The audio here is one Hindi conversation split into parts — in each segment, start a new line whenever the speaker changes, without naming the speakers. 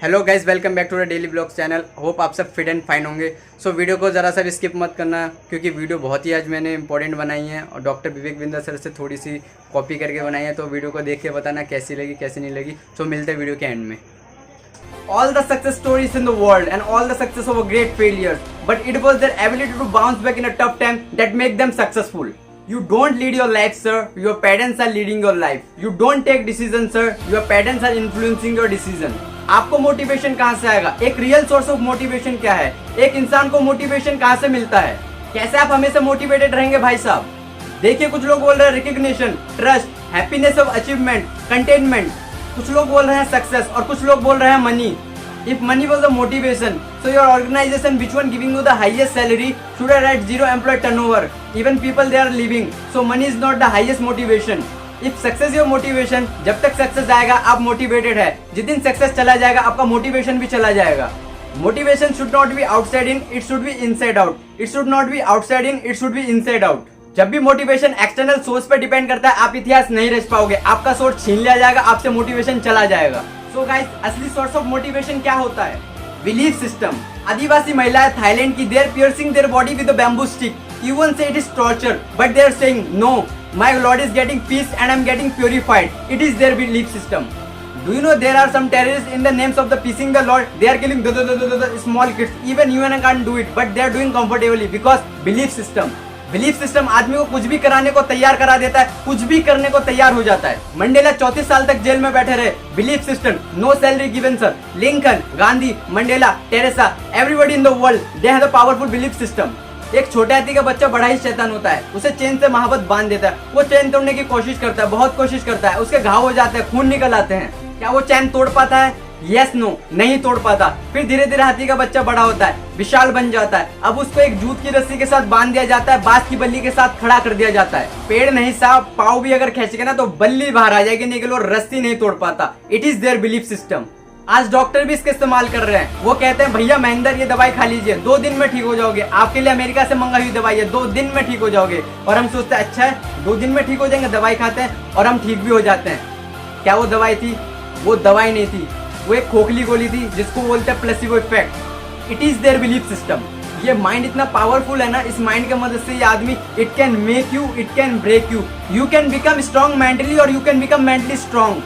Hello guys, welcome back to the daily blogs channel. Hope आप सब फिट एंड फाइन होंगे। सो वीडियो को ज़रा सा भी स्किप मत करना, क्योंकि वीडियो बहुत ही आज मैंने इंपॉर्टेंट बनाई है और डॉक्टर विवेक बिंदा सर से थोड़ी सी कॉपी करके बनाई है। तो वीडियो को देख के बताना कैसी लगी कैसी नहीं लगी। सो मिलते हैं वीडियो के एंड में। All the success stories in the world and all the success of a great failures, but it was their ability to bounce back in a tough time that make them successful. You don't lead your life, sir. Your parents are leading your life. You don't take decisions, sir. Your parents are influencing your decision. आपको मोटिवेशन कहाँ से आएगा? एक रियल सोर्स ऑफ मोटिवेशन क्या है? एक इंसान को मोटिवेशन कहाँ से मिलता है? कैसे आप हमेशा मोटिवेटेड रहेंगे भाई साहब? देखिए, कुछ लोग बोल रहे हैं recognition, trust, happiness of achievement, containment. कुछ लोग बोल रहे हैं सक्सेस और कुछ लोग बोल रहे हैं money. If money was the motivation, so your organization, which one giving you the highest salary, should have had zero employee turnover. Even people they are leaving. So money is not the highest motivation. If success is your motivation, जब तक सक्सेस आएगा आप मोटिवेटेड है। जिस दिन सक्सेस चला जाएगा आपका मोटिवेशन भी चला जाएगा। Motivation should not be outside in, it should be inside out. It should not be outside in, it should be inside out. जब भी मोटिवेशन एक्सटर्नल सोर्स पर डिपेंड करता है आप इतिहास नहीं रच पाओगे। आपका सोर्स छीन लिया जाएगा, आपसे मोटिवेशन चला जाएगा। सो गाइस, असली सोर्स ऑफ मोटिवेशन क्या होता है? Belief system. आदिवासी महिलाएं थाईलैंड की, they are piercing their body with a bamboo stick. You won't say it is torture, but they are saying no, my lord is getting peace and I am getting purified. It is their belief system. Do you know there are some terrorists in the names of the peacing the Lord? They are killing the small kids. Even you and I can't do it, but they are doing comfortably because belief system. Belief system आदमी को कुछ भी कराने को तैयार करा देता है, कुछ भी करने को तैयार हो जाता है। मंडेला 34 साल तक जेल में बैठे रहे, belief system, no salary given sir. Lincoln, Gandhi, Mandela, Teresa, everybody in the world they have the powerful belief system. एक छोटे हाथी का बच्चा बड़ा ही शैतान होता है, उसे चेन से मोहब्बत बांध देता है। वो चैन तोड़ने की कोशिश करता है, बहुत कोशिश करता है, उसके घाव हो जाते हैं, खून निकल आते हैं। क्या वो चैन तोड़ पाता है? यस नो, नहीं तोड़ पाता। फिर धीरे धीरे हाथी का बच्चा बड़ा होता है, विशाल बन जाता है। अब उसको एक जूत की रस्सी के साथ बांध दिया जाता है, बांस की बल्ली के साथ खड़ा कर दिया जाता है। पेड़ नहीं साहब, पाव भी अगर खींचेगा ना तो बल्ली बाहर आ जाएगी, नहीं वो रस्सी नहीं तोड़ पाता। It is their belief system. आज डॉक्टर भी इसका इस्तेमाल कर रहे हैं। वो कहते हैं भैया महेंद्र ये दवाई खा लीजिए, 2 दिन में ठीक हो जाओगे। आपके लिए अमेरिका से मंगाई हुई दवाई है, 2 दिन में ठीक हो जाओगे। और हम सोचते हैं अच्छा है 2 दिन में ठीक हो जाएंगे, दवाई खाते हैं और हम ठीक भी हो जाते हैं। क्या वो दवाई थी? वो दवाई नहीं थी, वो एक खोखली गोली थी जिसको बोलते हैं placebo effect. It is their belief system. ये माइंड इतना पावरफुल है ना, इस माइंड के मदद से ये आदमी, it can make you, it can break you. You can become strong mentally और you can become mentally strong.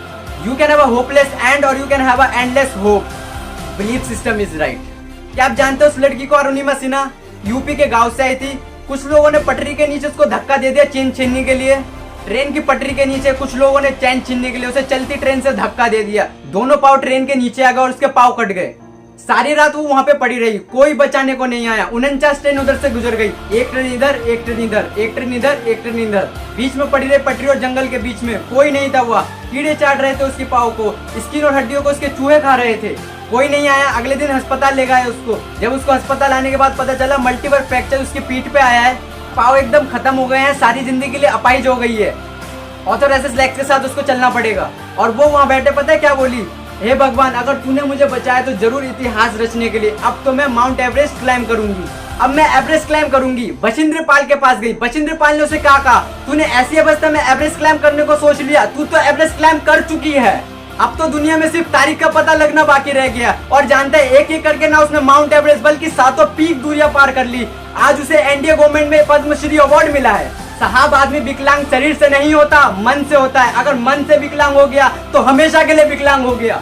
You can have a hopeless end और you can have a endless hope. Belief system is right. क्या आप जानते हो उस लड़की को, अरुणिमा सिन्हा, यूपी के गांव से आई थी। कुछ लोगों ने पटरी के नीचे उसको धक्का दे दिया चेन छीनने के लिए। ट्रेन की पटरी के नीचे कुछ लोगों ने चैन छीनने के लिए उसे चलती ट्रेन से धक्का दे दिया। दोनों पाव ट्रेन के नीचे आ गए और उसके पाव कट गए। सारी रात वो वहां पे पड़ी रही, कोई बचाने को नहीं आया। 49 ट्रेन उधर से गुजर गई, एक ट्रेन इधर, एक ट्रेन इधर, एक ट्रेन इधर, एक ट्रेन इधर। बीच में पड़ी रही पटरी और जंगल के बीच में, कोई नहीं था। हुआ कीड़े चाट रहे थे उसके पाव को, स्किन और हड्डियों को उसके चूहे खा रहे थे। कोई नहीं आया। अगले दिन अस्पताल ले गए उसको। जब उसको अस्पताल आने के बाद पता चला मल्टीपल फ्रैक्चर उसकी पीठ पे आया है, पाव एकदम खत्म हो गए हैं, सारी जिंदगी के लिए अपाहिज हो गई है। ऑर्थोरेसिस लेग्स के साथ उसको चलना पड़ेगा। और वो वहां बैठे पता है क्या बोली? हे भगवान, अगर तूने मुझे बचाया तो जरूर इतिहास रचने के लिए। अब तो मैं माउंट एवरेस्ट क्लाइम करूंगी, अब मैं एवरेस्ट क्लाइम करूंगी। बछिंद्र पाल के पास गई। बछिंद्र पाल ने उसे कहा तूने ऐसी अवस्था में एवरेस्ट क्लाइम करने को सोच लिया, तू तो एवरेस्ट क्लाइम कर चुकी है। अब तो दुनिया में सिर्फ तारीख का पता लगना बाकी रह गया। और जानते हैं एक एक करके ना उसने माउंट एवरेस्ट बल्कि 7 पीक दूरियां पार कर ली। आज उसे एनडीए गवर्नमेंट में पद्मश्री अवार्ड मिला है। साहब, आदमी विकलांग शरीर से नहीं होता, मन से होता है। अगर मन से विकलांग हो गया तो हमेशा के लिए विकलांग हो गया।